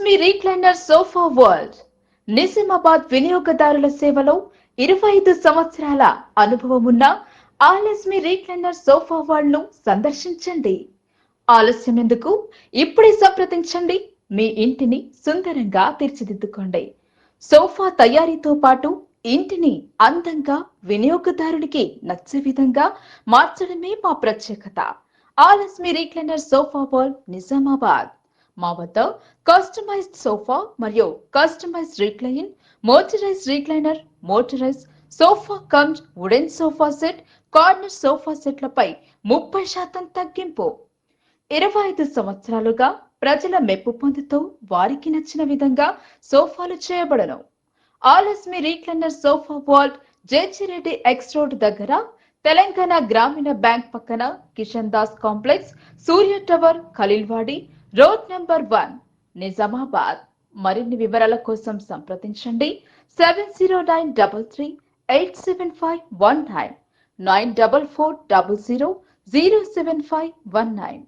మీ recliner sofa world Nizamabad వినియోగదారుల సేవలో 25 సంవత్సరాల అనుభవం ఉన్న మీ రీక్లైనర్ సోఫా వరల్డ్ ను సందర్శించండి. ఆలస్యం ఎందుకు? ఇప్పుడే సంప్రదించండి. మీ ఇంటిని సుందరంగా తీర్చిదిద్దుకోండి. సోఫా తయారీతో పాటు ఇంటిని అందంగా వినియోగదారునికి నచ్చే విధంగా మార్చడమే మా ప్రత్యేకత. మీ రీక్లైనర్ సోఫా వరల్డ్ నిజామాబాద్. మా వద్ద కస్టమైజ్డ్ సోఫా మరియు customised recline, motorised recliner, motorise sofa cum wooden sofa set, corner sofa సెట్లపై 30% తగ్గింపు. 25 సంవత్సరాలుగా ప్రజల మెప్పు పొందుతూ వారికి నచ్చిన విధంగా సోఫాలు చేయబడను. మీ రీక్లైనర్ సోఫా వరల్డ్ జేచిరెడ్డి ఎక్స్ రోడ్ దగ్గర, తెలంగాణ గ్రామీణ బ్యాంక్ పక్కన, Kishan Das complex, Surya tower, Khaleelwadi road number 1, Nizamabad. మరిన్ని వివరాల కోసం సంప్రదించండి 7093387519 94400 07519.